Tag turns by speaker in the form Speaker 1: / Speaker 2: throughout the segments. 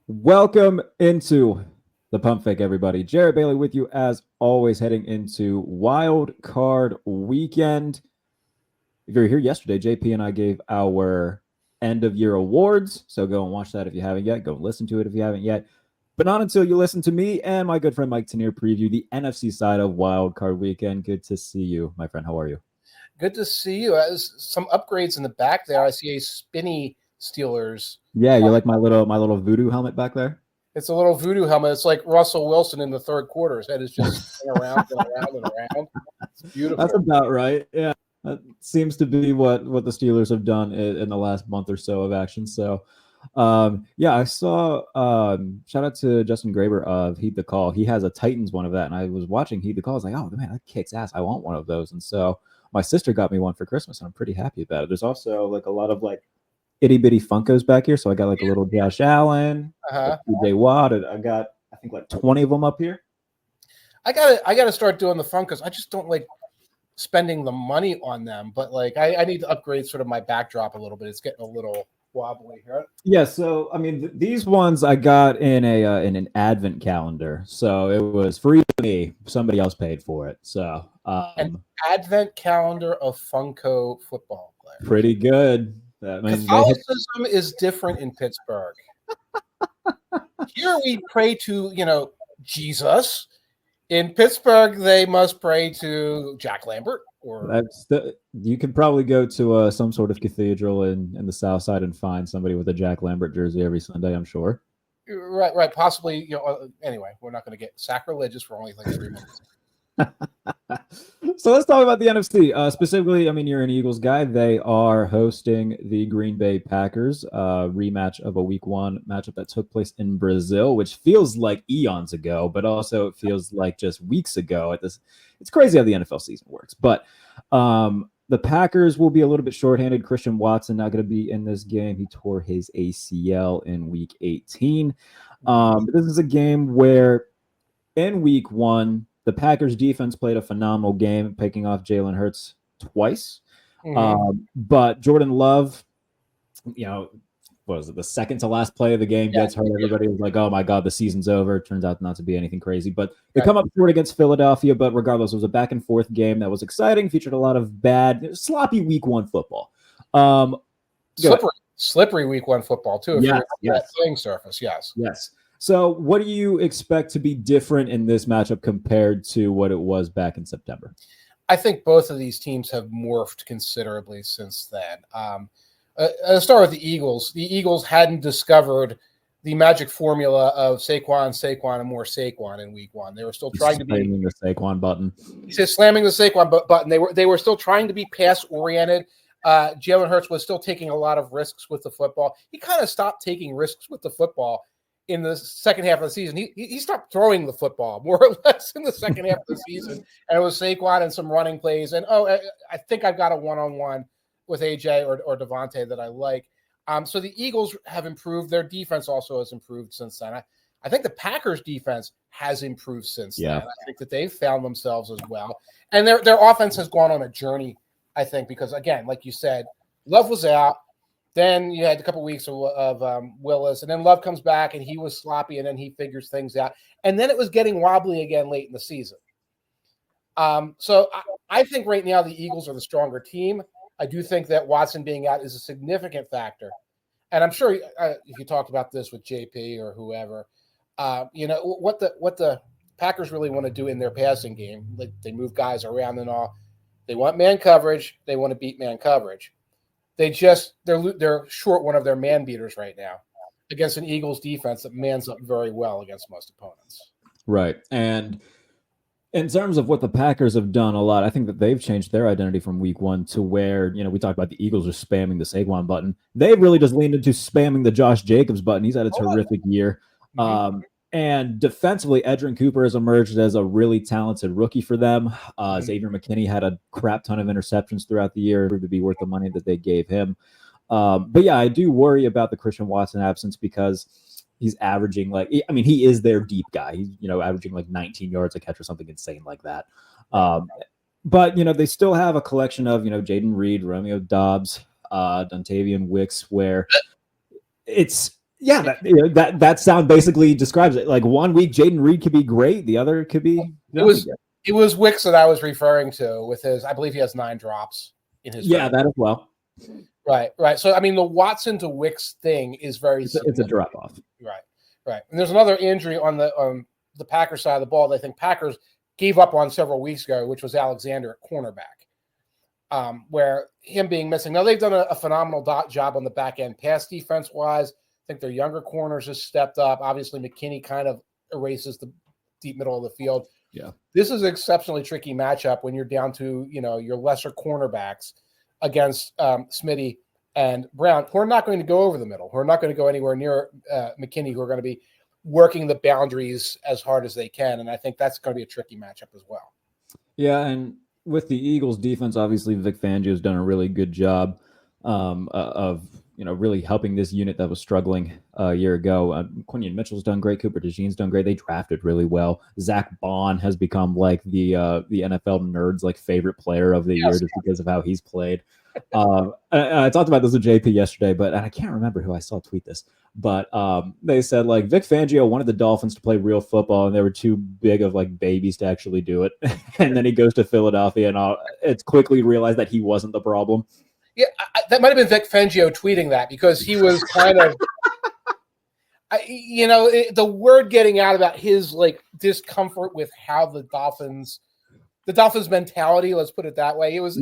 Speaker 1: Welcome into the Pump Fake, everybody. Jarrett Bailey with you as always, heading into Wild Card Weekend. If you were here yesterday, JP and I gave our end of year awards. So go and watch that if you haven't yet. Go and listen to it if you haven't yet. But not until you listen to me and my good friend Mike Tanier preview the NFC side of Wild Card Weekend. Good to see you, my friend. How are you?
Speaker 2: Good to see you. Some upgrades in the back there. I see a spinny Steelers.
Speaker 1: Yeah, you're like my little voodoo helmet back there.
Speaker 2: It's a little voodoo helmet. It's like Russell Wilson in the third quarter. His head is just around and around and around. It's beautiful.
Speaker 1: That's about right. Yeah, that seems to be what the Steelers have done in the last month or so of action. So, I saw. Shout out to Justin Graber of Heed the Call. He has a Titans one of that, and I was watching Heed the Call. I was like, oh man, that kicks ass. I want one of those. And so my sister got me one for Christmas, and I'm pretty happy about it. There's also like a lot of like itty bitty Funkos back here. So I got like a little Josh Allen, TJ Watt. I got I think like 20 of them up here.
Speaker 2: I gotta start doing the Funkos. I just don't like spending the money on them, but like I need to upgrade sort of my backdrop a little bit. It's getting a little wobbly here.
Speaker 1: Yeah, so I mean these ones I got in an advent calendar, so it was free to me. Somebody else paid for it, so
Speaker 2: an advent calendar of Funko football players.
Speaker 1: Pretty good.
Speaker 2: Catholicism is different in Pittsburgh. Here we pray to Jesus. In Pittsburgh, they must pray to Jack Lambert.
Speaker 1: You could probably go to some sort of cathedral in the South Side and find somebody with a Jack Lambert jersey every Sunday, I'm sure.
Speaker 2: Right. Possibly, anyway, we're not going to get sacrilegious for only like 3 minutes.
Speaker 1: So let's talk about the NFC. Specifically, I mean, you're an Eagles guy. They are hosting the Green Bay Packers, rematch of a Week 1 matchup that took place in Brazil, which feels like eons ago, but also it feels like just weeks ago. It's crazy how the NFL season works. But the Packers will be a little bit shorthanded. Christian Watson not going to be in this game. He tore his ACL in Week 18. This is a game where in Week 1, the Packers defense played a phenomenal game, picking off Jalen Hurts twice. But Jordan Love, what was it, the second to last play of the game gets hurt. Everybody was like, oh my God, the season's over. It turns out not to be anything crazy. But they come up short against Philadelphia. But regardless, it was a back and forth game that was exciting, featured a lot of sloppy Week 1 football.
Speaker 2: Slippery Week 1 football, too. If you're at playing surface,
Speaker 1: Yes. So what do you expect to be different in this matchup compared to what it was back in September?
Speaker 2: I think both of these teams have morphed considerably since then. I'll start with the Eagles. The Eagles hadn't discovered the magic formula of Saquon, and more Saquon in Week 1. They were still trying to be
Speaker 1: slamming the Saquon button.
Speaker 2: He says slamming the Saquon button. They were still trying to be pass oriented. Jalen Hurts was still taking a lot of risks with the football. He kind of stopped taking risks with the football in the second half of the season. He stopped throwing the football more or less in the second half of the season. And it was Saquon and some running plays. And, I think I've got a one-on-one with AJ or Devontae that I like. So the Eagles have improved. Their defense also has improved since then. I think the Packers defense has improved since then. I think that they've found themselves as well. And their offense has gone on a journey, I think, because, again, like you said, Love was out. Then you had a couple weeks of Willis, and then Love comes back, and he was sloppy, and then he figures things out. And then it was getting wobbly again late in the season. So I think right now the Eagles are the stronger team. I do think that Watson being out is a significant factor. And I'm sure if you talked about this with JP or whoever, what the Packers really want to do in their passing game, like they move guys around and all. They want man coverage. They want to beat man coverage. They're short one of their man beaters right now against an Eagles defense that mans up very well against most opponents.
Speaker 1: Right. And in terms of what the Packers have done a lot, I think that they've changed their identity from Week 1 to where, we talked about the Eagles are spamming the Saquon button. They've really just leaned into spamming the Josh Jacobs button. He's had a terrific year. And defensively, Edgerrin Cooper has emerged as a really talented rookie for them. Xavier McKinney had a crap ton of interceptions throughout the year to be worth the money that they gave him. But yeah, I do worry about the Christian Watson absence because he's averaging he is their deep guy. He's, averaging like 19 yards a catch or something insane like that. But, they still have a collection of, Jayden Reed, Romeo Doubs, Dontavian Wicks, where it's Yeah, that sound basically describes it. Like 1 week, Jayden Reed could be great. The other could be
Speaker 2: it was Wicks that I was referring to with his. I believe he has 9 drops in his.
Speaker 1: Yeah, that as well.
Speaker 2: Right. So I mean, the Watson to Wicks thing is very.
Speaker 1: It's a drop off.
Speaker 2: Right. And there's another injury on the Packers side of the ball that I think Packers gave up on several weeks ago, which was Alexander at cornerback, where him being missing. Now they've done a phenomenal job on the back end, pass defense wise. I think their younger corners have stepped up. Obviously, McKinney kind of erases the deep middle of the field.
Speaker 1: Yeah,
Speaker 2: this is an exceptionally tricky matchup when you're down to your lesser cornerbacks against Smitty and Brown, who are not going to go over the middle, who are not going to go anywhere near McKinney, who are going to be working the boundaries as hard as they can. And I think that's going to be a tricky matchup as well.
Speaker 1: Yeah, and with the Eagles defense, obviously Vic Fangio's done a really good job of really helping this unit that was struggling a year ago. Quinion Mitchell's done great. Cooper DeJean's done great. They drafted really well. Zach Bond has become like the NFL nerds like favorite player of the year just because of how he's played. I talked about this with JP yesterday, but I can't remember who I saw tweet this. But they said like Vic Fangio wanted the Dolphins to play real football, and they were too big of like babies to actually do it. And then he goes to Philadelphia, and it's quickly realized that he wasn't the problem.
Speaker 2: Yeah, that might have been Vic Fangio tweeting that because he was kind of, the word getting out about his like discomfort with how the Dolphins mentality, let's put it that way. He was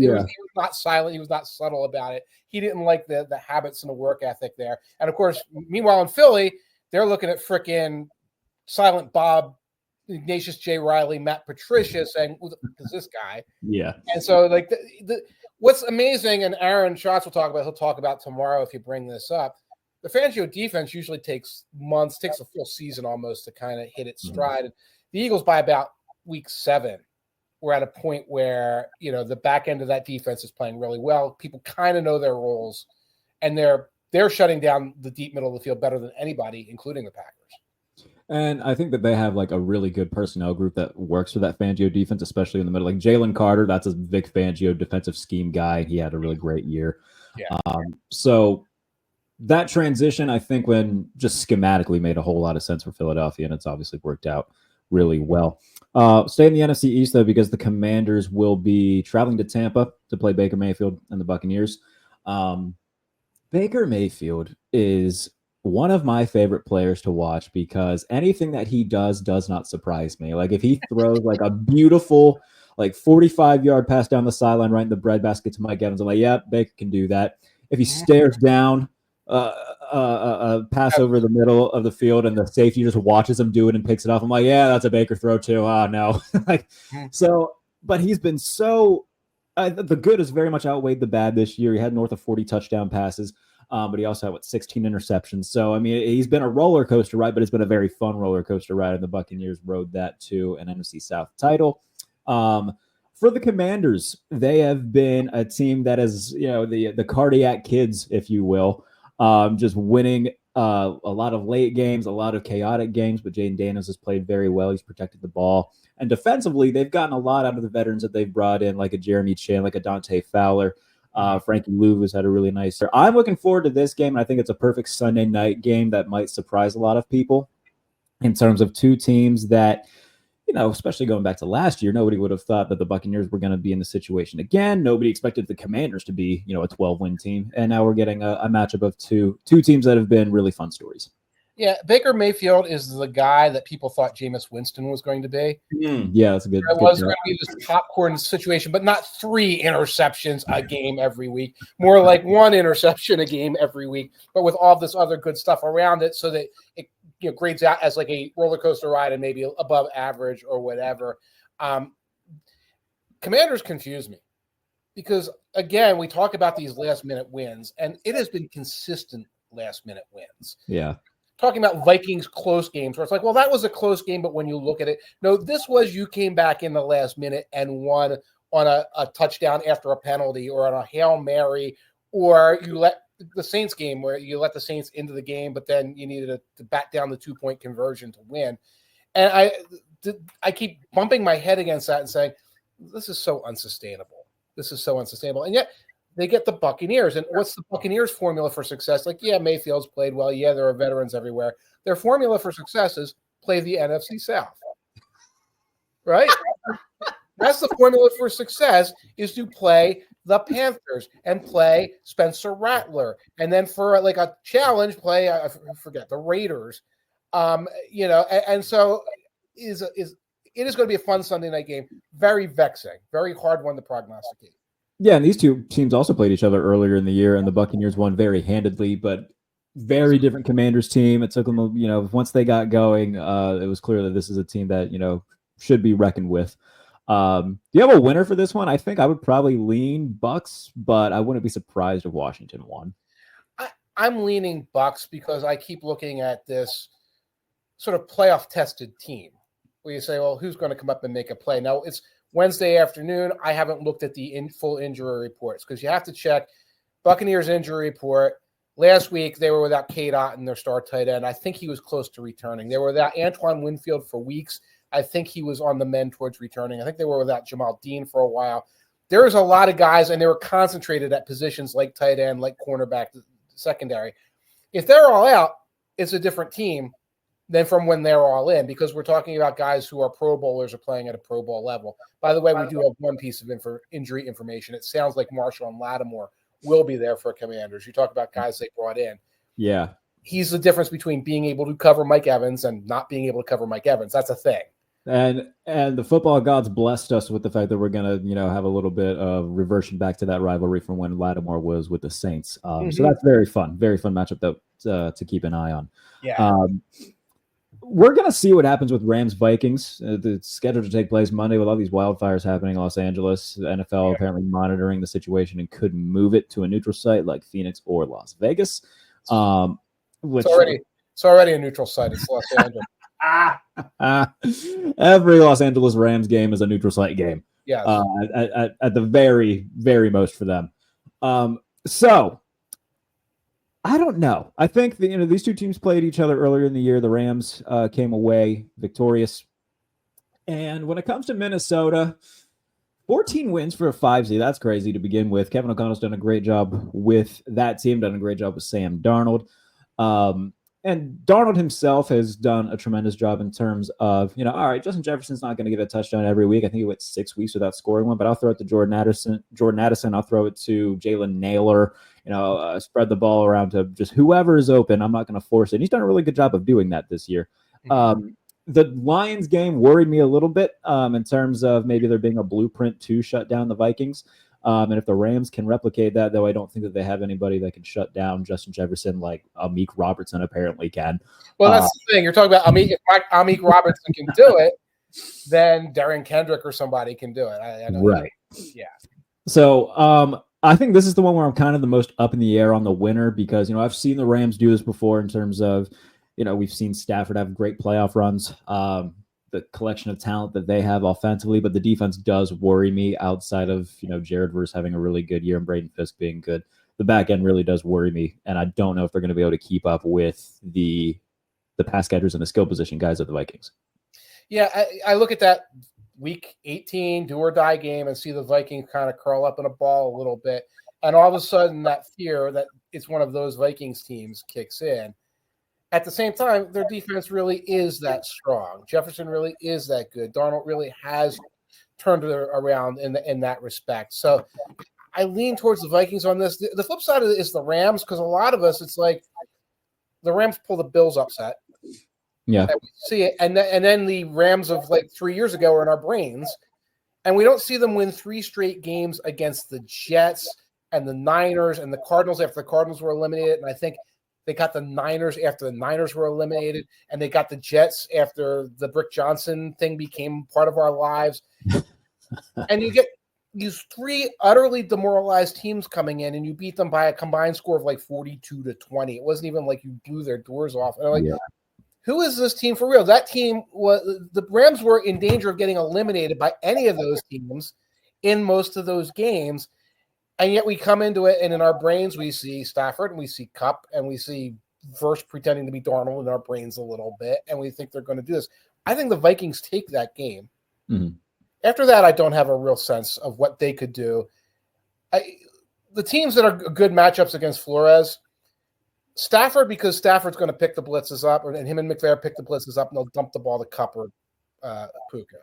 Speaker 2: not silent. He was not subtle about it. He didn't like the habits and the work ethic there. And of course, meanwhile in Philly, they're looking at frickin' Silent Bob, Ignatius J. Riley, Matt Patricia saying, who is this guy?
Speaker 1: Yeah.
Speaker 2: And so like what's amazing, and Aaron Schatz he'll talk about tomorrow if you bring this up, the Fangio defense usually takes months, takes a full season almost to kind of hit its stride. And the Eagles by about week 7, we're at a point where, the back end of that defense is playing really well. People kind of know their roles, and they're shutting down the deep middle of the field better than anybody, including the Packers.
Speaker 1: And I think that they have like a really good personnel group that works for that Fangio defense, especially in the middle. Like Jalen Carter, that's a Vic Fangio defensive scheme guy. He had a really great year.
Speaker 2: Yeah.
Speaker 1: So that transition, I think, when just schematically made a whole lot of sense for Philadelphia, and it's obviously worked out really well. Stay in the NFC East, though, because the Commanders will be traveling to Tampa to play Baker Mayfield and the Buccaneers. Baker Mayfield is one of my favorite players to watch because anything that he does not surprise me. Like if he throws like a beautiful, like 45-yard pass down the sideline right in the breadbasket to Mike Evans, I'm like, yeah, Baker can do that. If he stares down a pass over the middle of the field and the safety just watches him do it and picks it off, I'm like, yeah, that's a Baker throw too. Oh no. But he's been so the good has very much outweighed the bad this year. He had north of 40 touchdown passes. But he also had 16 interceptions. So, I mean, he's been a roller coaster ride, but it's been a very fun roller coaster ride. And the Buccaneers rode that to an NFC South title. For the Commanders, they have been a team that is, the cardiac kids, if you will, just winning a lot of late games, a lot of chaotic games. But Jayden Daniels has played very well. He's protected the ball. And defensively, they've gotten a lot out of the veterans that they've brought in, like a Jeremy Chan, like a Dante Fowler. Frankie Lou has had a really nice year. I'm looking forward to this game, and I think it's a perfect Sunday night game that might surprise a lot of people in terms of two teams that, especially going back to last year, nobody would have thought that the Buccaneers were going to be in the situation again. Nobody expected the Commanders to be, a 12-win team, and now we're getting a matchup of two teams that have been really fun stories.
Speaker 2: Yeah, Baker Mayfield is the guy that people thought Jameis Winston was going to be.
Speaker 1: Yeah, that's a good.
Speaker 2: It was going to be this popcorn situation, but not 3 interceptions a game every week. More like 1 interception a game every week, but with all this other good stuff around it, so that it grades out as like a roller coaster ride and maybe above average or whatever. Commanders confuse me because again, we talk about these last minute wins, and it has been consistent last minute wins.
Speaker 1: Yeah.
Speaker 2: Talking about Vikings close games where it's like, well, that was a close game, but when you look at it, no, this was you came back in the last minute and won on a touchdown after a penalty or on a Hail Mary, or you let the Saints game where you let the Saints into the game, but then you needed to bat down the 2-point conversion to win. And I keep bumping my head against that and saying, this is so unsustainable. This is so unsustainable. And yet they get the Buccaneers. And what's the Buccaneers' formula for success? Like, yeah, Mayfield's played well. Yeah, there are veterans everywhere. Their formula for success is play the NFC South, right? That's the formula for success, is to play the Panthers and play Spencer Rattler. And then for like a challenge, play, I forget, the Raiders. And so it is going to be a fun Sunday night game. Very vexing, very hard one to prognosticate.
Speaker 1: Yeah, and these two teams also played each other earlier in the year, and the Buccaneers won very handedly, but very different Commanders team. It took them, once they got going, it was clear that this is a team that, should be reckoned with. Do you have a winner for this one? I think I would probably lean Bucks, but I wouldn't be surprised if Washington won.
Speaker 2: I'm leaning Bucks because I keep looking at this sort of playoff tested team where you say, well, who's going to come up and make a play? Now, it's Wednesday afternoon. I haven't looked at the full injury reports because you have to check Buccaneers injury report. Last week, they were without Cade Otton, their star tight end. I think he was close to returning. They were without Antoine Winfield for weeks. I think he was on the mend towards returning. I think they were without Jamal Dean for a while. There was a lot of guys, and they were concentrated at positions like tight end, like cornerback, secondary. If they're all out, it's a different team than from when they're all in, because we're talking about guys who are Pro Bowlers or playing at a Pro Bowl level. By the way, we do have one piece of injury information. It sounds like Marshall and Lattimore will be there for Commanders. You talk about guys they brought in.
Speaker 1: Yeah.
Speaker 2: He's the difference between being able to cover Mike Evans and not being able to cover Mike Evans. That's a thing.
Speaker 1: And the football gods blessed us with the fact that we're going to, have a little bit of reversion back to that rivalry from when Lattimore was with the Saints. So that's very fun matchup to keep an eye on.
Speaker 2: Yeah.
Speaker 1: We're going to see what happens with Rams-Vikings. It's scheduled to take place Monday with all these wildfires happening in Los Angeles. The NFL apparently monitoring the situation and could move it to a neutral site like Phoenix or Las Vegas.
Speaker 2: It's already a neutral site. It's Los Angeles.
Speaker 1: Every Los Angeles Rams game is a neutral site game.
Speaker 2: Yes.
Speaker 1: At the very, very most for them. So I don't know. I think these two teams played each other earlier in the year. The Rams came away victorious. And when it comes to Minnesota, 14 wins for a 5 seed. That's crazy to begin with. Kevin O'Connell's done a great job with that team, done a great job with Sam Darnold. And Darnold himself has done a tremendous job in terms of, all right, Justin Jefferson's not going to get a touchdown every week. I think he went 6 weeks without scoring one, but I'll throw it to Jordan Addison. I'll throw it to Jalen Naylor, spread the ball around to just whoever is open. I'm not going to force it. And he's done a really good job of doing that this year. The Lions game worried me a little bit in terms of maybe there being a blueprint to shut down the Vikings. And if the Rams can replicate that, though, I don't think that they have anybody that can shut down Justin Jefferson like Amik Robertson apparently can.
Speaker 2: Well, that's the thing. You're talking about Amik. If Amik Robertson can do it, then Darren Kendrick or somebody can do it. I don't know. Yeah.
Speaker 1: So I think this is the one where I'm kind of the most up in the air on the winner because, I've seen the Rams do this before in terms of, we've seen Stafford have great playoff runs. The collection of talent that they have offensively, but the defense does worry me outside of, Jarrett versus having a really good year and Braden Fisk being good. The back end really does worry me. And I don't know if they're going to be able to keep up with the pass catchers and the skill position guys of the Vikings.
Speaker 2: Yeah. I look at that week 18 do or die game and see the Vikings kind of curl up in a ball a little bit. And all of a sudden that fear that it's one of those Vikings teams kicks in. At the same time, their defense really is that strong. Jefferson really is that good. Darnold really has turned it around in that respect. So I lean towards the Vikings on this. The flip side of it is the Rams, because a lot of us, it's like the Rams pull the Bills upset.
Speaker 1: Yeah.
Speaker 2: And we see it. And then the Rams of like 3 years ago are in our brains. And we don't see them win 3 straight games against the Jets and the Niners and the Cardinals after the Cardinals were eliminated. And I think they got the Niners after the Niners were eliminated, and they got the Jets after the Brick Johnson thing became part of our lives. And you get these 3 utterly demoralized teams coming in, and you beat them by a combined score of like 42-20. It wasn't even like you blew their doors off. And I'm like, who is this team for real? That team the Rams were in danger of getting eliminated by any of those teams in most of those games. And yet we come into it, and in our brains we see Stafford, and we see Kupp, and we see Verse pretending to be Darnold in our brains a little bit, and we think they're going to do this. I think the Vikings take that game. Mm-hmm. After that, I don't have a real sense of what they could do. the teams that are good matchups against Flores, Stafford, because Stafford's going to pick the blitzes up, and him and McVay pick the blitzes up, and they'll dump the ball to Kupp or Puka.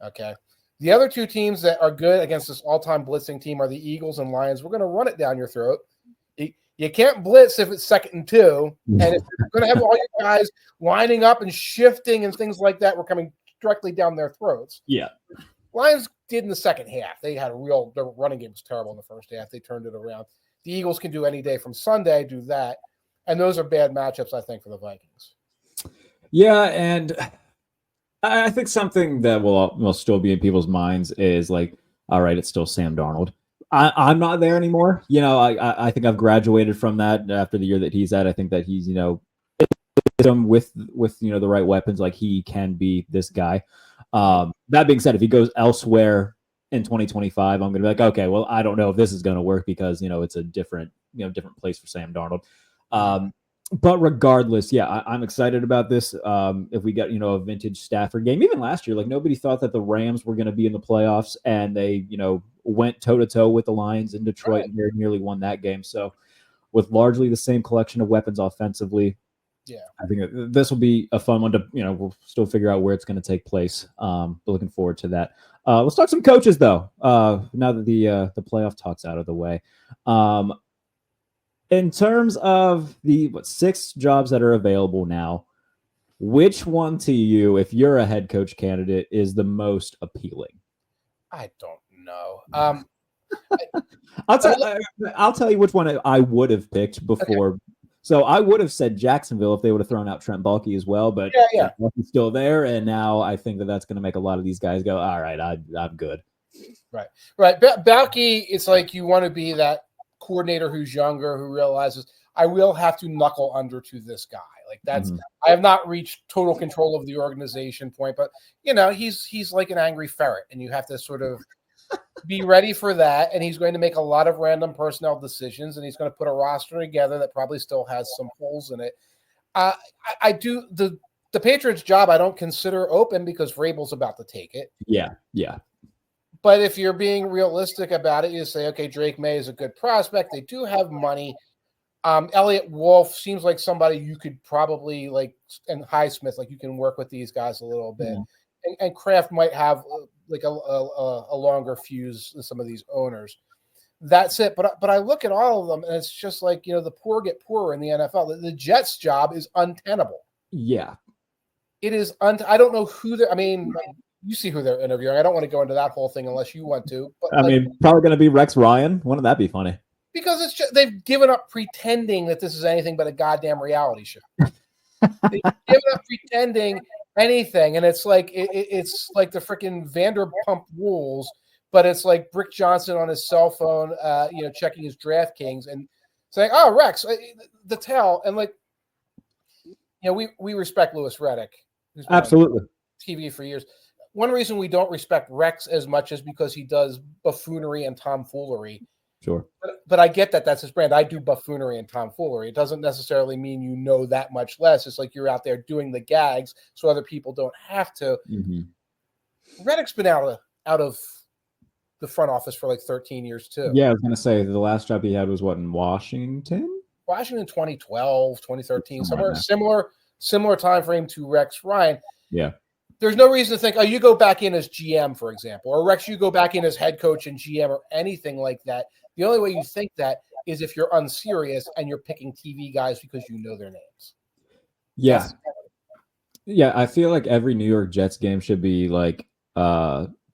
Speaker 2: Okay. The other two teams that are good against this all-time blitzing team are the Eagles and Lions. We're going to run it down your throat. You can't blitz if it's 2nd and 2, and if you're going to have all your guys lining up and shifting and things like that, we're coming directly down their throats.
Speaker 1: Yeah.
Speaker 2: Lions did in the second half. They had their running game was terrible in the first half. They turned it around. The Eagles can do any day from Sunday, do that. And those are bad matchups, I think, for the Vikings.
Speaker 1: Yeah, and I think something that will still be in people's minds is like, all right, it's still Sam Darnold. I'm not there anymore. I think I've graduated from that after the year that he's at. I think that he's, with the right weapons, like he can be this guy. That being said, if he goes elsewhere in 2025, I'm going to be like, okay, well, I don't know if this is going to work because, it's a different place for Sam Darnold. But regardless, yeah, I'm excited about this. If we get, a vintage Stafford game, even last year, like nobody thought that the Rams were going to be in the playoffs, and they, went toe to toe with the Lions in Detroit and nearly won that game. So with largely the same collection of weapons offensively, yeah, I think this will be a fun one to, we'll still figure out where it's going to take place. But looking forward to that. Let's talk some coaches though. Now that the playoff talk's out of the way. In terms of the 6 jobs that are available now, which one to you, if you're a head coach candidate, is the most appealing?
Speaker 2: I don't know.
Speaker 1: I'll tell you which one I would have picked before. Okay. So I would have said Jacksonville if they would have thrown out Trent Baalke as well, but Baalke's still there, and now I think that that's going to make a lot of these guys go, all right, I'm good.
Speaker 2: Right. Baalke, it's like you want to be that coordinator who's younger, who realizes I will have to knuckle under to this guy. Like that's I have not reached total control of the organization point, but he's like an angry ferret, and you have to sort of be ready for that. And he's going to make a lot of random personnel decisions, and he's going to put a roster together that probably still has some holes in it. I do the Patriots job I don't consider open because Vrabel's about to take it.
Speaker 1: Yeah.
Speaker 2: But if you're being realistic about it, you say, okay, Drake May is a good prospect. They do have money. Elliott Wolf seems like somebody you could probably and Highsmith, you can work with these guys a little bit. Yeah. And Kraft might have a longer fuse than some of these owners. That's it. But I look at all of them, and it's just the poor get poorer in the NFL. The Jets job is untenable.
Speaker 1: Yeah.
Speaker 2: It is. I don't know who you see who they're interviewing. I don't want to go into that whole thing unless you want to. But
Speaker 1: probably going to be Rex Ryan. Wouldn't that be funny?
Speaker 2: Because it's just, they've given up pretending that this is anything but a goddamn reality show. They've given up pretending anything, and it's like it's like the freaking Vanderpump Rules, but it's like Brick Johnson on his cell phone, checking his DraftKings and saying, "Oh, Rex, the tell," and we respect Louis Riddick, who's been
Speaker 1: absolutely
Speaker 2: on TV for years. One reason we don't respect Rex as much is because he does buffoonery and tomfoolery.
Speaker 1: Sure.
Speaker 2: But I get that that's his brand. I do buffoonery and tomfoolery. It doesn't necessarily mean that much less. It's like you're out there doing the gags so other people don't have to. Mm-hmm. Reddick's been out of the front office for 13 years too.
Speaker 1: Yeah, I was going to say the last job he had was in Washington?
Speaker 2: Washington 2012, 2013, somewhere similar time frame to Rex Ryan.
Speaker 1: Yeah.
Speaker 2: There's no reason to think, you go back in as GM, for example, or Rex, you go back in as head coach and GM or anything like that. The only way you think that is if you're unserious and you're picking TV guys because you know their names.
Speaker 1: Yeah. Yeah, I feel like every New York Jets game should be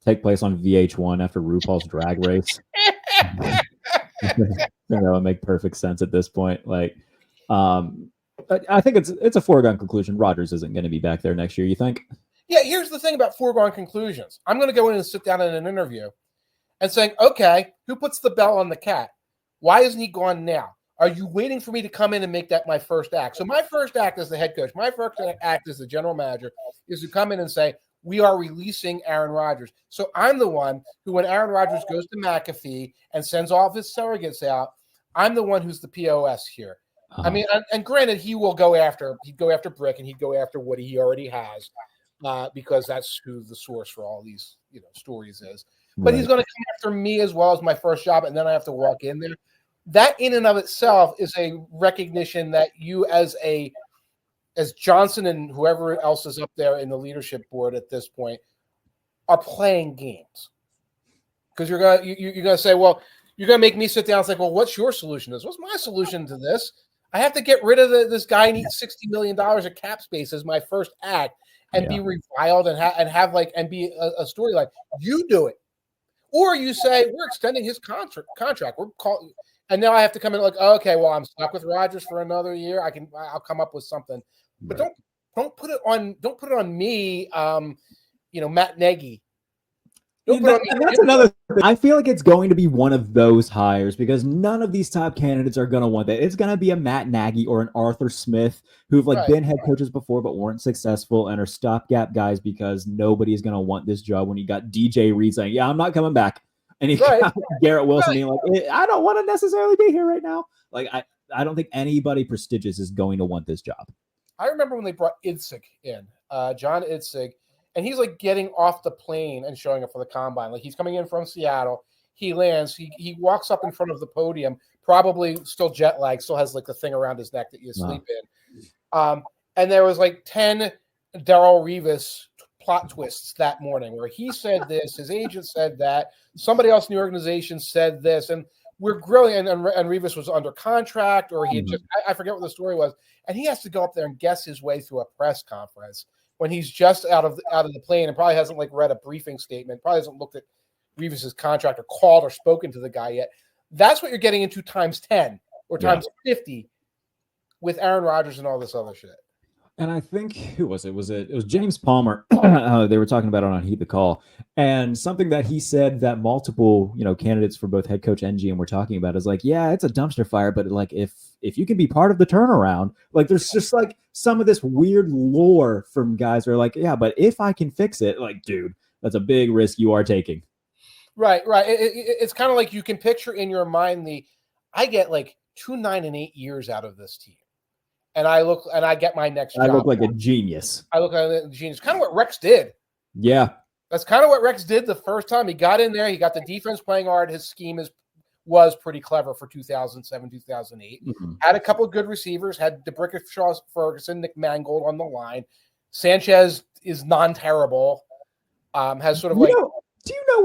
Speaker 1: take place on VH1 after RuPaul's Drag Race. It would make perfect sense at this point. I think it's a foregone conclusion. Rodgers isn't going to be back there next year, you think?
Speaker 2: Yeah, here's the thing about foregone conclusions. I'm going to go in and sit down in an interview and saying, okay, who puts the bell on the cat? Why isn't he gone now? Are you waiting for me to come in and make that my first act? So my first act as the head coach, my first act as the general manager is to come in and say, we are releasing Aaron Rodgers. So I'm the one who, when Aaron Rodgers goes to McAfee and sends all of his surrogates out, I'm the one who's the POS here. I mean, and granted, he'd go after Brick and he'd go after what he already has. Because that's who the source for all these stories is. but he's going to come after me as well as my first job, and then I have to walk in there. That in and of itself is a recognition that you as Johnson and whoever else is up there in the leadership board at this point are playing games. Because you're gonna say, well, you're gonna make me sit down and say, well, what's your solution to this? What's my solution to this? I have to get rid of this guy needs $60 million of cap space as my first act and be reviled and be a storyline. You do it. Or you say, we're extending his contract. And now I have to come in like, oh, okay, well, I'm stuck with Rodgers for another year. I'll come up with something. But don't put it on me, Matt Nagy.
Speaker 1: That's another thing. I feel like it's going to be one of those hires because none of these top candidates are going to want that. It's going to be a Matt Nagy or an Arthur Smith who've been head coaches before but weren't successful and are stopgap guys because nobody's going to want this job when you got DJ Reed saying, yeah, I'm not coming back. And you got Garrett Wilson being like, I don't want to necessarily be here right now. Like, I don't think anybody prestigious is going to want this job.
Speaker 2: I remember when they brought Idsig in, John Idsig, and he's like getting off the plane and showing up for the combine. Like he's coming in from Seattle. He lands. He walks up in front of the podium, probably still jet lagged, still has like the thing around his neck that you sleep in. And there was like 10 Darrelle Revis plot twists that morning where he said this, his agent said that, somebody else in the organization said this, and we're grilling. And Revis was under contract, or he had just I forget what the story was, and he has to go up there and guess his way through a press conference when he's just out of the plane and probably hasn't like read a briefing statement, probably hasn't looked at Revis's contract or called or spoken to the guy yet. That's what you're getting into times 10 or times 50 with Aaron Rodgers and all this other shit.
Speaker 1: And I think, who was it? It was James Palmer. They were talking about it on Heat the Call. And something that he said that multiple, candidates for both head coach and GM were talking about is like, yeah, it's a dumpster fire, but like if you can be part of the turnaround, like there's just like some of this weird lore from guys who are like, yeah, but if I can fix it, like, dude, that's a big risk you are taking.
Speaker 2: Right. It's kind of like you can picture in your mind I get like 2, 9, and 8 years out of this team. And I get my next job.
Speaker 1: I look like a genius.
Speaker 2: I look like a genius. Kind of what Rex did.
Speaker 1: Yeah.
Speaker 2: That's kind of what Rex did the first time. He got in there. He got the defense playing hard. His scheme was pretty clever for 2007, 2008. Mm-hmm. Had a couple of good receivers. Had DeBrickashaw, Ferguson, Nick Mangold on the line. Sanchez is non-terrible. Has sort of like...
Speaker 1: Do you know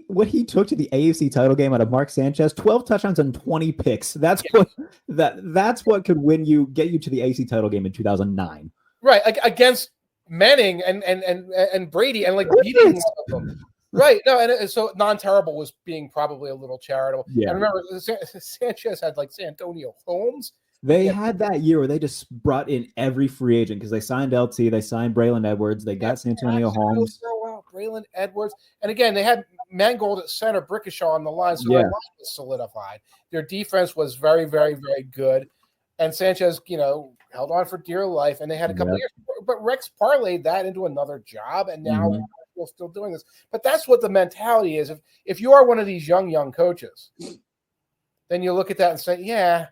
Speaker 1: what he took to the AFC title game out of Mark Sanchez? 12 touchdowns and 20 picks. That's what could get you to the AFC title game in 2009.
Speaker 2: Right, like against Manning and Brady and like beating them. Right. No, and so non-terrible was being probably a little charitable. Yeah. I remember Sanchez had like Santonio Holmes.
Speaker 1: They had that year where they just brought in every free agent because they signed LT, they signed Braylon Edwards, they got Santonio Holmes.
Speaker 2: Braylon Edwards. And again, they had Mangold at center, Brickashaw on the line, so their line was solidified. Their defense was very, very, very good. And Sanchez, held on for dear life, and they had a couple of years. But Rex parlayed that into another job, and now we're still doing this. But that's what the mentality is. If you are one of these young coaches, then you look at that and say, yeah,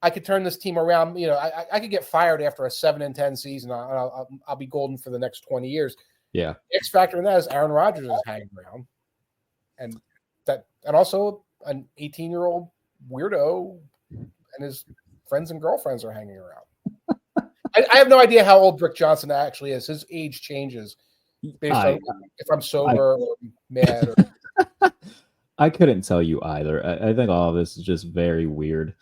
Speaker 2: I could turn this team around. I could get fired after a 7-10 season. I'll be golden for the next 20 years.
Speaker 1: Yeah.
Speaker 2: X factor in that is Aaron Rodgers is hanging around, and also an 18-year-old weirdo and his friends and girlfriends are hanging around. I have no idea how old Brick Johnson actually is. His age changes based on if I'm sober or mad.
Speaker 1: I couldn't tell you either. I think all of this is just very weird.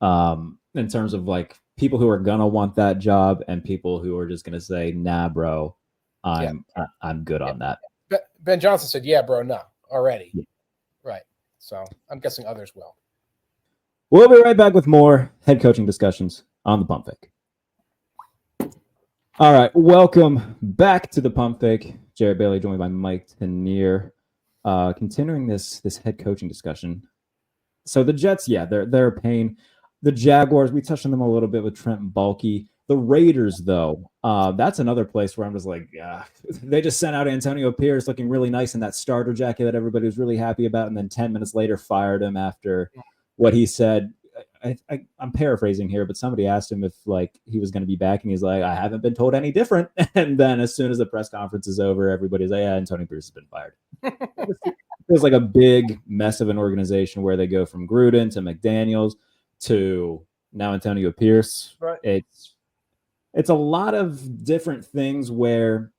Speaker 1: In terms of like people who are gonna want that job and people who are just gonna say, nah, bro, I'm good on that.
Speaker 2: Ben Johnson said, yeah, bro, no, already. Yeah. Right. So I'm guessing others will.
Speaker 1: We'll be right back with more head coaching discussions on the Pump Fake. All right. Welcome back to the Pump Fake. Jarrett Bailey joined by Mike Tanier. Continuing this head coaching discussion. So the Jets, they're a pain. The Jaguars, we touched on them a little bit with Trent Baalke. The Raiders, though, that's another place where I'm just like, they just sent out Antonio Pierce looking really nice in that starter jacket that everybody was really happy about, and then 10 minutes later fired him after what he said. I'm paraphrasing here, but somebody asked him if like he was going to be back, and he's like, I haven't been told any different. And then as soon as the press conference is over, everybody's like, yeah, Antonio Pierce has been fired. feels like a big mess of an organization where they go from Gruden to McDaniels to now Antonio Pierce.
Speaker 2: Right.
Speaker 1: It's a lot of different things where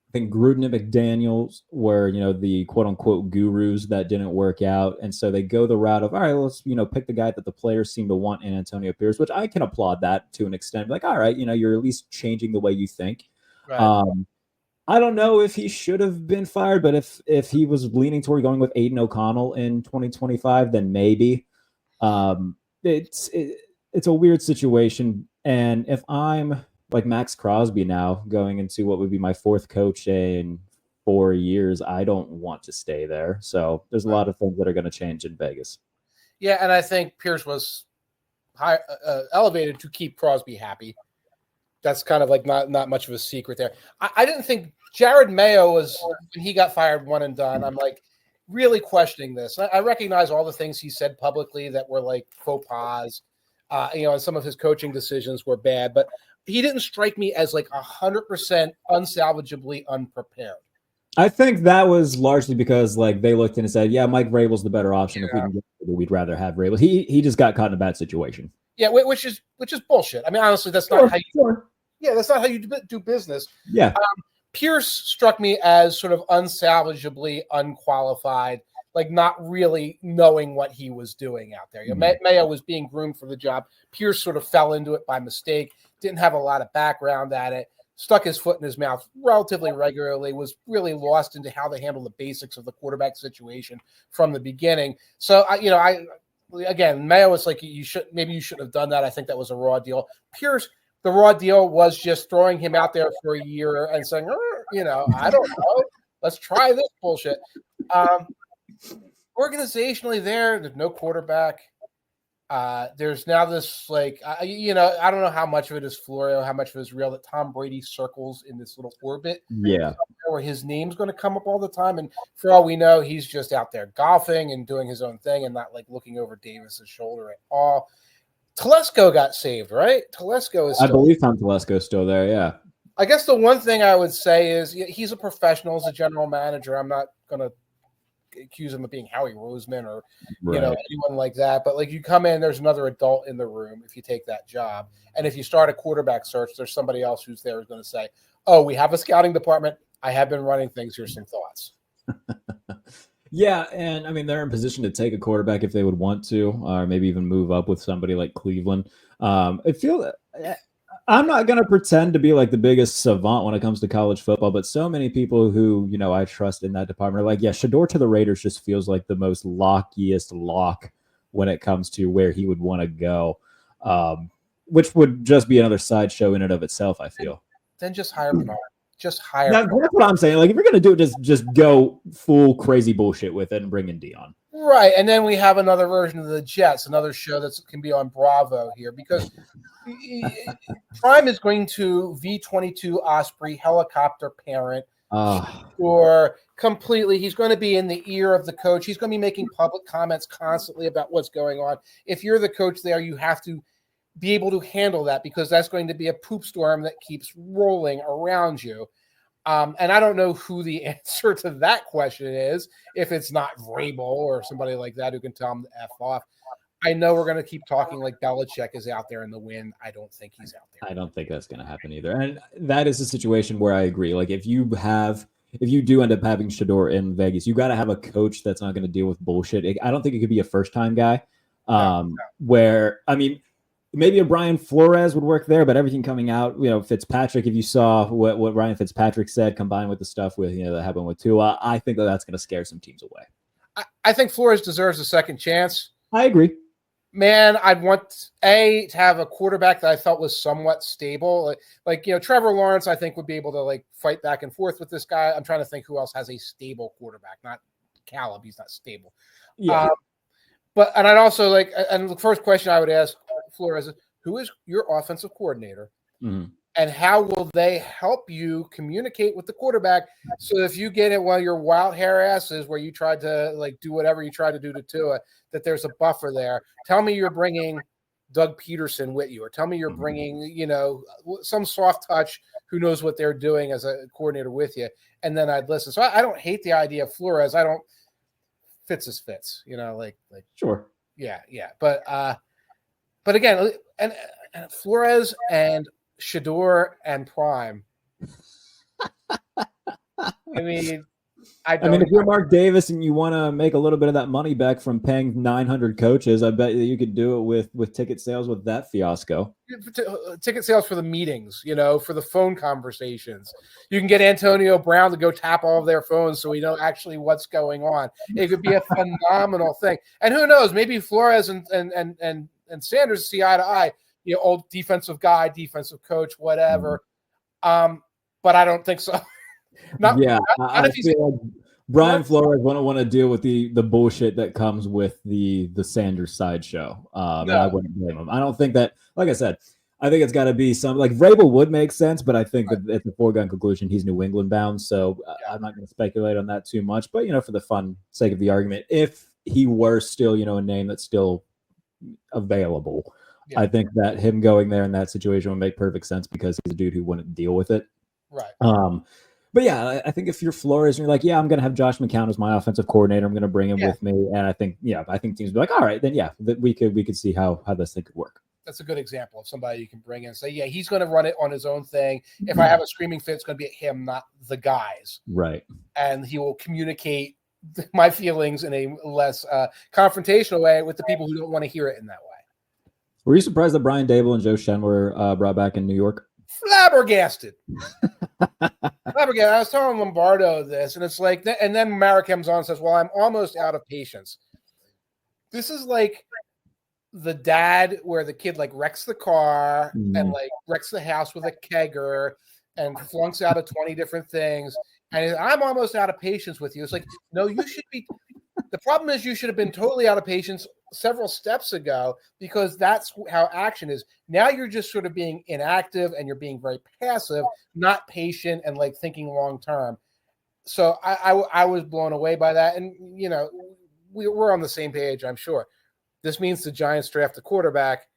Speaker 1: I think Gruden and McDaniels were, the quote unquote gurus that didn't work out. And so they go the route of, all right, let's, pick the guy that the players seem to want in Antonio Pierce, which I can applaud that to an extent. Like, all right, you're at least changing the way you think.
Speaker 2: Right.
Speaker 1: I don't know if he should have been fired, but if he was leaning toward going with Aiden O'Connell in 2025, then maybe. It's a weird situation. And if I'm like Max Crosby now going into what would be my fourth coach in 4 years, I don't want to stay there. So there's a lot of things that are going to change in Vegas.
Speaker 2: Yeah, and I think Pierce was elevated to keep Crosby happy. That's kind of like not much of a secret there. I didn't think Jared Mayo was, when he got fired, one and done. I'm like really questioning this. I recognize all the things he said publicly that were like faux pas, and some of his coaching decisions were bad, but he didn't strike me as like 100% unsalvageably unprepared.
Speaker 1: I think that was largely because like they looked and said, yeah, Mike Vrabel's the better option. If we can get it, we'd rather have Vrabel. He just got caught in a bad situation.
Speaker 2: Yeah, which is bullshit. I mean, honestly, that's not how you Yeah, that's not how you do business.
Speaker 1: Yeah.
Speaker 2: Pierce struck me as sort of unsalvageably unqualified, like not really knowing what he was doing out there. Mayo was being groomed for the job. Pierce sort of fell into it by mistake, didn't have a lot of background at it, stuck his foot in his mouth relatively regularly, was really lost into how they handle the basics of the quarterback situation from the beginning. So, again, Mayo was like, you shouldn't have done that. I think that was a raw deal. Pierce, the raw deal was just throwing him out there for a year and saying, I don't know. Let's try this bullshit. Organizationally there's no quarterback. There's now this like, I don't know how much of it is Florio, how much of it is real, that Tom Brady circles in this little orbit.
Speaker 1: Yeah.
Speaker 2: Where his name's going to come up all the time. And for all we know, he's just out there golfing and doing his own thing and not like looking over Davis's shoulder at all. Telesco got saved, right? Telesco is
Speaker 1: I believe Tom Telesco is still there, yeah.
Speaker 2: I guess the one thing I would say is he's a professional as a general manager. I'm not going to accuse him of being Howie Roseman or anyone like that. But like you come in, there's another adult in the room if you take that job. And if you start a quarterback search, there's somebody else who's there who's going to say, oh, we have a scouting department. I have been running things. Here's some thoughts.
Speaker 1: Yeah, and I mean they're in position to take a quarterback if they would want to, or maybe even move up with somebody like Cleveland. I'm not going to pretend to be like the biggest savant when it comes to college football, but so many people who I trust in that department are like, yeah, Shador to the Raiders just feels like the most lockiest lock when it comes to where he would want to go, which would just be another sideshow in and of itself. I feel.
Speaker 2: Then just hire Bernard. Just hire.
Speaker 1: That's what I'm saying. Like, if you're going to do it, just go full crazy bullshit with it and bring in Dion.
Speaker 2: Right. And then we have another version of the Jets, another show that can be on Bravo here because Prime is going to V-22 Osprey helicopter parent or completely. He's going to be in the ear of the coach. He's going to be making public comments constantly about what's going on. If you're the coach there, you have to be able to handle that because that's going to be a poop storm that keeps rolling around you. And I don't know who the answer to that question is, if it's not Vrabel or somebody like that who can tell him to F off. I know we're going to keep talking like Belichick is out there in the wind. I don't think he's out there.
Speaker 1: I don't think that's going to happen either. And that is a situation where I agree. Like if you do end up having Shador in Vegas, you got to have a coach that's not going to deal with bullshit. I don't think it could be a first-time guy where, I mean, maybe a Brian Flores would work there, but everything coming out, Fitzpatrick, if you saw what Ryan Fitzpatrick said combined with the stuff with, that happened with Tua, I think that's going to scare some teams away.
Speaker 2: I think Flores deserves a second chance.
Speaker 1: I agree.
Speaker 2: Man, I'd want to have a quarterback that I felt was somewhat stable. Like Trevor Lawrence, I think would be able to like fight back and forth with this guy. I'm trying to think who else has a stable quarterback, not Caleb. He's not stable. Yeah. And I'd also and the first question I would ask Flores is, who is your offensive coordinator? Mm-hmm. And how will they help you communicate with the quarterback so if you get it while your wild hair asses where you tried to do whatever you tried to do to Tua, that there's a buffer there. Tell me you're bringing Doug Peterson with you, or tell me you're bringing, some soft touch who knows what they're doing as a coordinator with you. And then I'd listen. So I don't hate the idea of Flores. fits is fits, like
Speaker 1: Sure.
Speaker 2: yeah. But again, and Flores and Shador and Prime. I mean,
Speaker 1: if you're Mark Davis and you want to make a little bit of that money back from paying 900 coaches, I bet you could do it with ticket sales with that fiasco.
Speaker 2: Ticket sales for the meetings, for the phone conversations. You can get Antonio Brown to go tap all of their phones so we know actually what's going on. It could be a phenomenal thing. And who knows, maybe Flores and Sanders see eye to eye, old defensive guy, defensive coach, whatever. But I don't think so.
Speaker 1: I feel like Brian Flores wouldn't want to deal with the bullshit that comes with the Sanders sideshow. And I wouldn't blame him. I don't think that, like I said, I think it's got to be some, like Vrabel would make sense, but I think that it's a foregone conclusion. He's New England bound, so I'm not going to speculate on that too much. But, for the fun sake of the argument, if he were still, a name that's still available, I think that him going there in that situation would make perfect sense because he's a dude who wouldn't deal with it.
Speaker 2: Right.
Speaker 1: But yeah, I think if you're Flores and you're like, yeah, I'm going to have Josh McCown as my offensive coordinator, I'm going to bring him with me, and I think teams be like, all right, then we could see how this thing could work.
Speaker 2: That's a good example of somebody you can bring in and say, yeah, he's going to run it on his own thing. If I have a screaming fit, it's going to be at him, not the guys.
Speaker 1: Right.
Speaker 2: And he will communicate my feelings in a less confrontational way with the people who don't want to hear it in that way.
Speaker 1: Were you surprised that Brian Dable and Joe Shen were brought back in New York?
Speaker 2: Flabbergasted. I was telling Lombardo this, and it's like, and then Mara comes on and says, well, I'm almost out of patience. This is like the dad where the kid like wrecks the car and like wrecks the house with a kegger and flunks out of 20 different things. And I'm almost out of patience with you. It's like, no, you should be. The problem is you should have been totally out of patience several steps ago because that's how action is. Now you're just sort of being inactive and you're being very passive, not patient and like thinking long term. So I was blown away by that. And, we're on the same page, I'm sure. This means the Giants draft a quarterback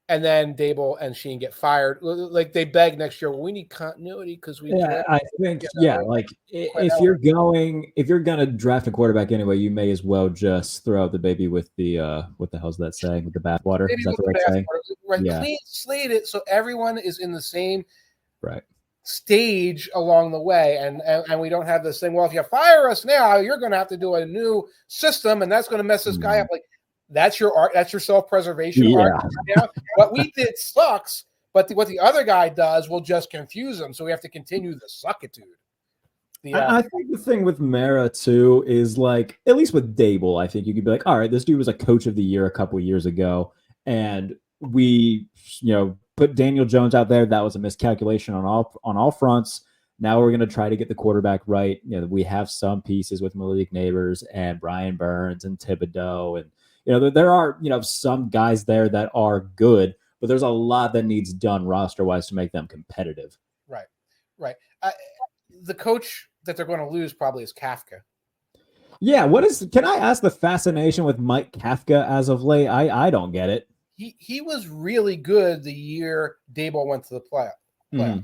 Speaker 2: and then Dable and Sheen get fired. Like they beg next year, well, we need continuity because we.
Speaker 1: Yeah, I think like if you're gonna draft a quarterback anyway, you may as well just throw out the baby with the what the hell's that saying, with the bathwater? Is that the right saying?
Speaker 2: Right, yeah. Clean slate it so everyone is in the same stage along the way, and we don't have this thing. Well, if you fire us now, you're going to have to do a new system, and that's going to mess this guy up. Like. That's your art. That's your self-preservation art. What we did sucks, but what the other guy does will just confuse him. So we have to continue the suckitude.
Speaker 1: I think the thing with Mara too is like, at least with Dable, I think you could be like, all right, this dude was a coach of the year a couple of years ago, and we, put Daniel Jones out there. That was a miscalculation on all fronts. Now we're going to try to get the quarterback right. We have some pieces with Malik Neighbors and Brian Burns and Thibodeau and. There are, some guys there that are good, but there's a lot that needs done roster-wise to make them competitive.
Speaker 2: Right. The coach that they're going to lose probably is Kafka.
Speaker 1: Yeah, can I ask the fascination with Mike Kafka as of late? I don't get it.
Speaker 2: He was really good the year Dable went to the playoffs. Mm-hmm.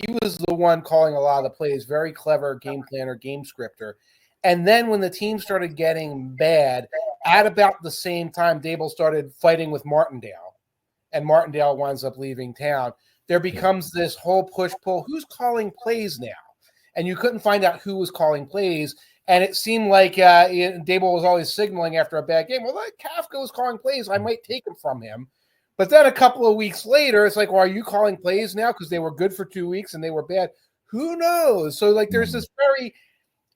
Speaker 2: He was the one calling a lot of the plays, very clever game planner, game scripter. And then when the team started getting bad, at about the same time, Dable started fighting with Martindale, and Martindale winds up leaving town. There becomes this whole push-pull. Who's calling plays now? And you couldn't find out who was calling plays. And it seemed like Dable was always signaling after a bad game, well, like Kafka was calling plays. I might take him from him. But then a couple of weeks later, it's like, well, are you calling plays now? Because they were good for 2 weeks and they were bad. Who knows? So, like, there's this very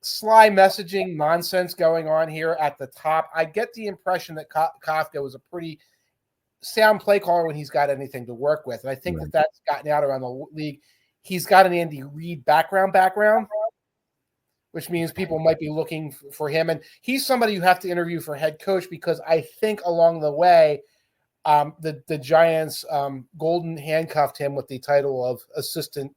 Speaker 2: sly messaging nonsense going on here at the top. I get the impression that Kafka was a pretty sound play caller when he's got anything to work with. And I think that's gotten out around the league. He's got an Andy Reid background, which means people might be looking for him. And he's somebody you have to interview for head coach because I think along the way, the Giants golden handcuffed him with the title of assistant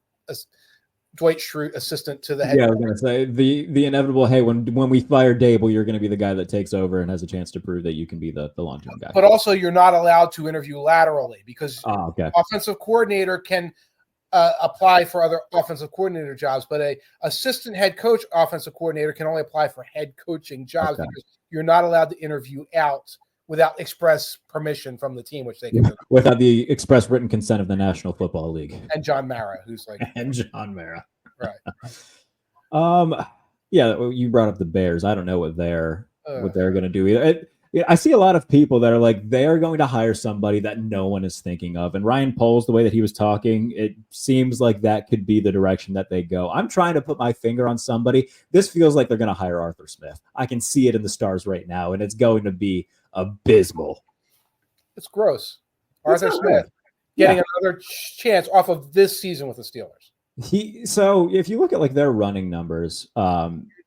Speaker 2: Dwight Schrute, assistant to the head.
Speaker 1: Yeah, I was going to say the inevitable, hey, when we fire Dable, you're going to be the guy that takes over and has a chance to prove that you can be the long-term guy.
Speaker 2: But also you're not allowed to interview laterally because offensive coordinator can apply for other offensive coordinator jobs, but a assistant head coach offensive coordinator can only apply for head coaching jobs because you're not allowed to interview out without express permission from the team, which they can do.
Speaker 1: Without the express written consent of the National Football League.
Speaker 2: And John Mara, who's like
Speaker 1: and John Mara.
Speaker 2: Right.
Speaker 1: Yeah, you brought up the Bears. I don't know what they're going to do either. I see a lot of people that are like, they are going to hire somebody that no one is thinking of. And Ryan Poles, the way that he was talking, it seems like that could be the direction that they go. I'm trying to put my finger on somebody. This feels like they're going to hire Arthur Smith. I can see it in the stars right now, and it's going to be abysmal.
Speaker 2: It's gross. Arthur Smith getting another chance off of this season with the Steelers.
Speaker 1: So if you look at like their running numbers,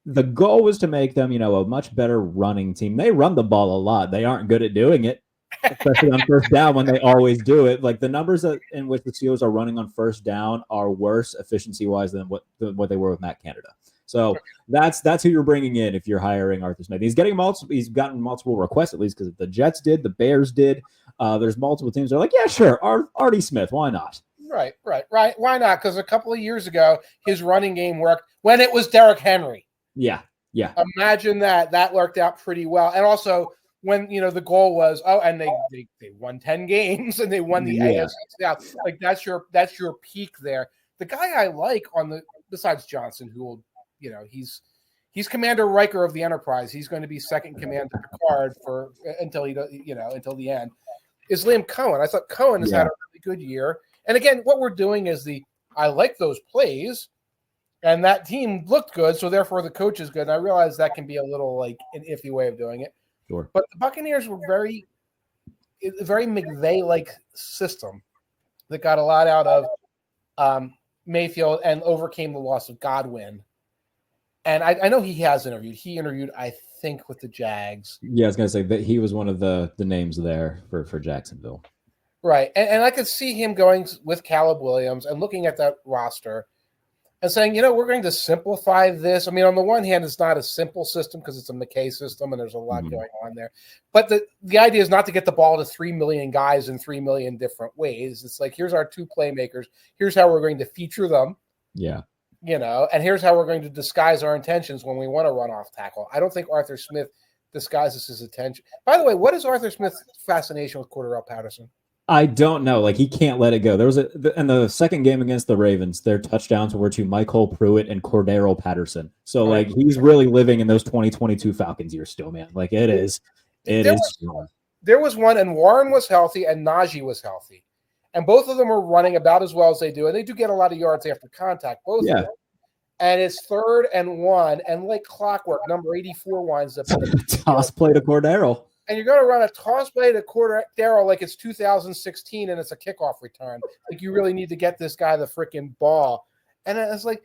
Speaker 1: the goal was to make them, a much better running team. They run the ball a lot. They aren't good at doing it, especially on first down when they always do it. Like the numbers in which the Steelers are running on first down are worse efficiency-wise than what they were with Matt Canada. So that's who you're bringing in if you're hiring Arthur Smith. He's gotten multiple requests, at least because the Jets did, the Bears did. There's multiple teams that are like, yeah, sure, Artie Smith, why not?
Speaker 2: Right. Why not? Because a couple of years ago, his running game worked when it was Derrick Henry.
Speaker 1: Yeah.
Speaker 2: Imagine that worked out pretty well. And also when, the goal was, and they won 10 games and they won the AFC South. Like that's your peak there. The guy I like besides Johnson, who will, he's Commander Riker of the Enterprise. He's going to be second command to Picard until the end, is Liam Cohen. I thought Cohen has had a really good year. And again, what we're doing is I like those plays. And that team looked good, so therefore the coach is good. And I realize that can be a little like an iffy way of doing it.
Speaker 1: Sure.
Speaker 2: But the Buccaneers were very McVay-like system that got a lot out of Mayfield and overcame the loss of Godwin. And I know he has interviewed. He interviewed, I think, with the Jags.
Speaker 1: Yeah, I was going to say that he was one of the names there for Jacksonville.
Speaker 2: Right. And I could see him going with Caleb Williams and looking at that roster and saying, we're going to simplify this. I mean, on the one hand, it's not a simple system because it's a McKay system and there's a lot going on there. But the idea is not to get the ball to 3 million guys in 3 million different ways. It's like, here's our two playmakers. Here's how we're going to feature them.
Speaker 1: Yeah.
Speaker 2: And here's how we're going to disguise our intentions when we want to run off tackle. I don't think Arthur Smith disguises his attention. By the way, what is Arthur Smith's fascination with Cordarrelle Patterson?
Speaker 1: I don't know. Like, he can't let it go. There was in the second game against the Ravens, their touchdowns were to Michael Pruitt and Cordarrelle Patterson. So, like, he's really living in those 2022 Falcons years still, man. Like, it is.
Speaker 2: There was one, and Warren was healthy, and Najee was healthy. And both of them are running about as well as they do. And they do get a lot of yards after contact, both of them. And it's 3rd and 1, and like clockwork, number 84 winds up.
Speaker 1: Toss play to Cordarrelle.
Speaker 2: And you're going to run a toss play to Cordarrelle like it's 2016 and it's a kickoff return. Like, you really need to get this guy the freaking ball. And it's like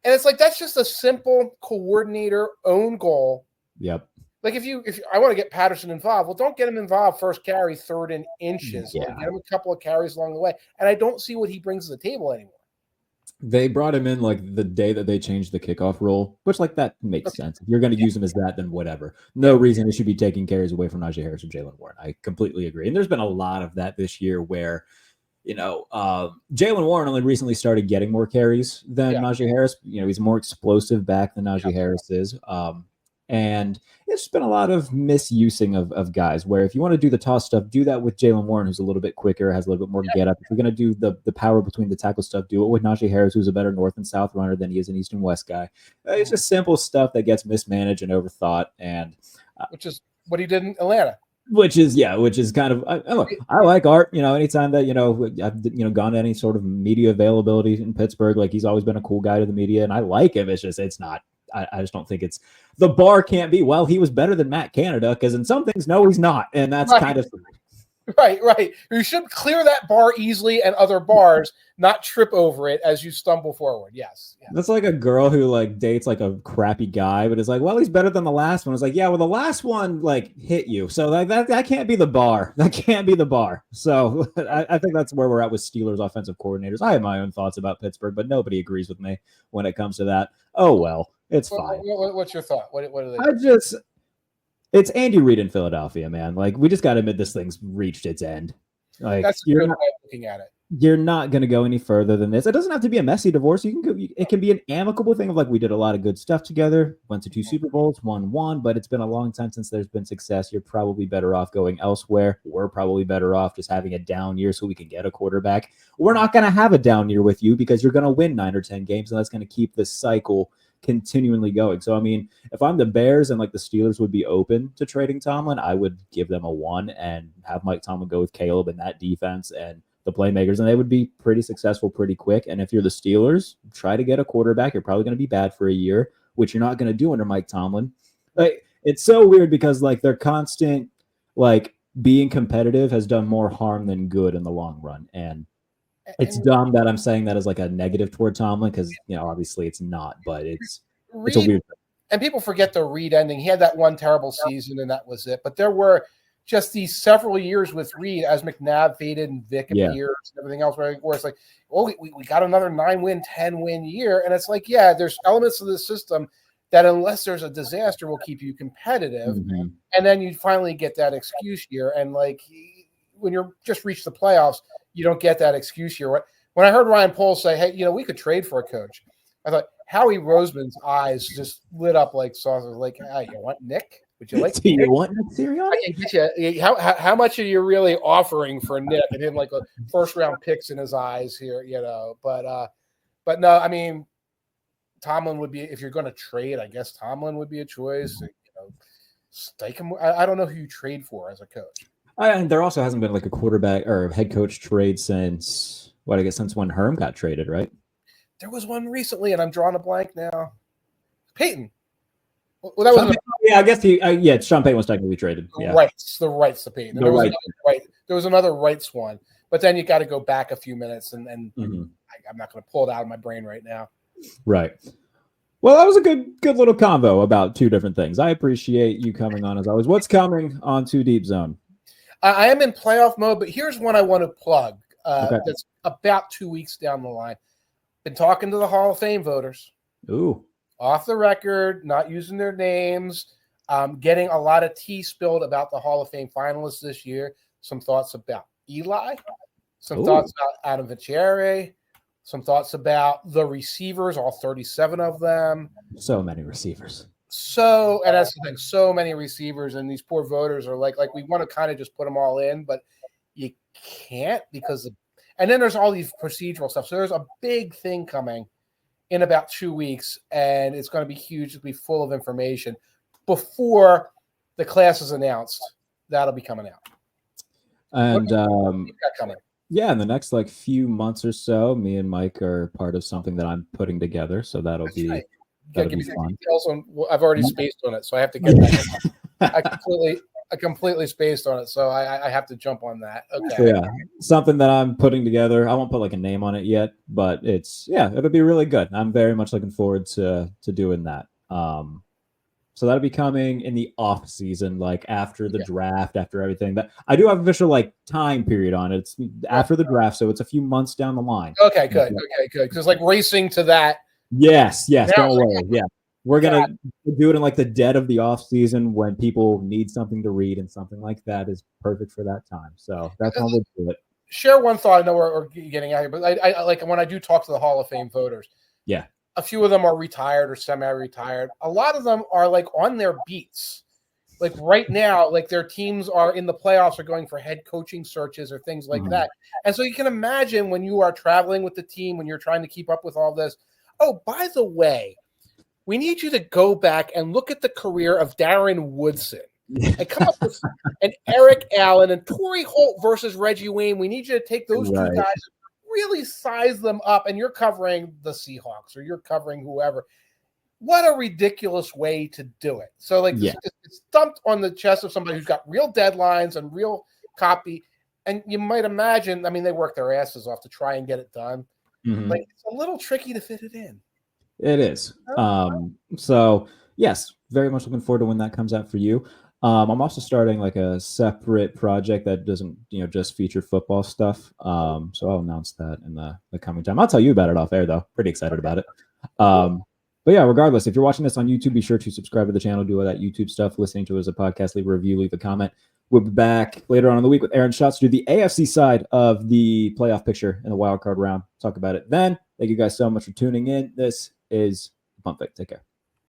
Speaker 2: that's just a simple coordinator own goal.
Speaker 1: Yep.
Speaker 2: Like, if I want to get Patterson involved, well, don't get him involved first carry, 3rd and inches.
Speaker 1: Yeah.
Speaker 2: Like, get him a couple of carries along the way. And I don't see what he brings to the table anymore.
Speaker 1: They brought him in like the day that they changed the kickoff rule, which like that makes sense. If you're going to use him as that, then whatever. No reason it should be taking carries away from Najee Harris or Jaylen Warren. I completely agree. And there's been a lot of that this year where, Jaylen Warren only recently started getting more carries than Najee Harris. He's a more explosive back than Najee Harris is. And it's been a lot of misusing of guys where if you want to do the toss stuff, do that with Jaylen Warren, who's a little bit quicker, has a little bit more get up. If you're going to do the power between the tackle stuff, do it with Najee Harris, who's a better north and south runner than he is an east and west guy. It's just simple stuff that gets mismanaged and overthought. And
Speaker 2: which is what he did in Atlanta.
Speaker 1: Which is kind of look, I like Art. Anytime that I've gone to any sort of media availability in Pittsburgh, like, he's always been a cool guy to the media, and I like him. It's not. I just don't think the bar can't be, well, he was better than Matt Canada, because in some things, no, he's not. And that's kind of
Speaker 2: right. You should clear that bar easily and other bars, not trip over it as you stumble forward. Yes.
Speaker 1: That's like a girl who like dates like a crappy guy, but is like, well, he's better than the last one. It's like, yeah, well, the last one like hit you. So that can't be the bar. That can't be the bar. So I think that's where we're at with Steelers offensive coordinators. I have my own thoughts about Pittsburgh, but nobody agrees with me when it comes to that. Oh, well. It's fine.
Speaker 2: What's your thought? What are they?
Speaker 1: It's Andy Reid in Philadelphia, man. Like, we just got to admit this thing's reached its end. Like
Speaker 2: That's a good way of looking at it.
Speaker 1: You're not going to go any further than this. It doesn't have to be a messy divorce. You can go, it can be an amicable thing of like, we did a lot of good stuff together, went to 2 Super Bowls, won one, but it's been a long time since there's been success. You're probably better off going elsewhere. We're probably better off just having a down year so we can get a quarterback. We're not going to have a down year with you because you're going to win 9 or 10 games, and that's going to keep this cycle continually going. So, I mean, if I'm the Bears and like the Steelers would be open to trading Tomlin, I would give them a 1 and have Mike Tomlin go with Caleb and that defense and the playmakers, and they would be pretty successful pretty quick. And if you're the Steelers, try to get a quarterback. You're probably going to be bad for a year, which you're not going to do under Mike Tomlin. Like, it's so weird because like their constant like being competitive has done more harm than good in the long run. And it's dumb that I'm saying that as like a negative toward Tomlin because, you know, obviously it's not, but it's a weird thing.
Speaker 2: And people forget the Reed ending. He had that one terrible season and that was it. But there were just these several years with Reed as McNabb faded and Vic appeared and everything else where it's like, oh, we got another 9-win, 10-win year. And it's like, yeah, there's elements of the system that unless there's a disaster will keep you competitive. Mm-hmm. And then you finally get that excuse year. And like when you're just reached the playoffs, you don't get that excuse year. When I heard Ryan Poles say, hey, you know, we could trade for a coach, I thought Howie Roseman's eyes just lit up like saucers. Like, hey, you want Nick? Would you like?
Speaker 1: Do you want Nick Sirianni?
Speaker 2: I can get you. How much are you really offering for Nick? And him like a first round picks in his eyes here, you know. But no, I mean, Tomlin would be if you're going to trade. I guess Tomlin would be a choice. You know, stake him. I don't know who you trade for as a coach.
Speaker 1: And there also hasn't been like a quarterback or head coach trade since since when Herm got traded, right?
Speaker 2: There was one recently, and I'm drawing a blank now. Peyton. Well, that was
Speaker 1: I guess Sean Payton was technically traded.
Speaker 2: The rights to Peyton. There was another rights one, but then you got to go back a few minutes, and I'm not going to pull it out of my brain right now.
Speaker 1: Right. Well, that was a good little convo about 2 different things. I appreciate you coming on as always. What's coming on Too Deep Zone?
Speaker 2: I am in playoff mode, but here's one I want to plug. That's about 2 weeks down the line. Been talking to the Hall of Fame voters.
Speaker 1: Ooh.
Speaker 2: Off the record, not using their names, getting a lot of tea spilled about the Hall of Fame finalists this year. Some thoughts about Eli, some thoughts about Adam Vinatieri, some thoughts about the receivers, all 37 of them.
Speaker 1: So many receivers.
Speaker 2: And that's the thing, so many receivers, and these poor voters are like we want to kind of just put them all in, but you can't and then there's all these procedural stuff. So there's a big thing coming in about 2 weeks, and it's going to be huge. It'll be full of information before the class is announced. That'll be coming out.
Speaker 1: And
Speaker 2: coming?
Speaker 1: Yeah, in the next like few months or so, me and Mike are part of something that I'm putting together. So that'll be
Speaker 2: fun. Details on. I've already spaced on it, so I have to get that. I completely spaced on it, so I have to jump on that. Okay.
Speaker 1: So yeah, something that I'm putting together. I won't put like a name on it yet, but it'll be really good. I'm very much looking forward to doing that. So that'll be coming in the off season, like after the draft, after everything. But I do have official like time period on it. It's after the draft, so it's a few months down the line.
Speaker 2: Okay, good. Because it's like racing to that.
Speaker 1: Yes. Don't worry. Yeah. We're going to do it in like the dead of the off season when people need something to read, and something like that is perfect for that time. So that's when we'll do it.
Speaker 2: Share one thought. I know we're getting out here, but I like when I do talk to the Hall of Fame voters.
Speaker 1: Yeah.
Speaker 2: A few of them are retired or semi-retired. A lot of them are like on their beats. Like right now, like their teams are in the playoffs or going for head coaching searches or things like that. And so you can imagine when you are traveling with the team, when you're trying to keep up with all this. Oh, by the way, we need you to go back and look at the career of Darren Woodson and come up with an Eric Allen and Torrey Holt versus Reggie Wayne. We need you to take those 2 guys and really size them up, and you're covering the Seahawks or you're covering whoever. What a ridiculous way to do it. So like it's dumped on the chest of somebody who's got real deadlines and real copy. And you might imagine, I mean, they work their asses off to try and get it done. Like it's a little tricky to fit it in.
Speaker 1: It is. So yes, very much looking forward to when that comes out for you. I'm also starting like a separate project that doesn't, just feature football stuff. So I'll announce that in the coming time. I'll tell you about it off air though. Pretty excited about it. But yeah, regardless, if you're watching this on YouTube, be sure to subscribe to the channel, do all that YouTube stuff, listening to it as a podcast, leave a review, leave a comment. We'll be back later on in the week with Aaron Schatz to do the AFC side of the playoff picture in the wild card round. Talk about it then. Thank you guys so much for tuning in. This is Pump Fake. Take care.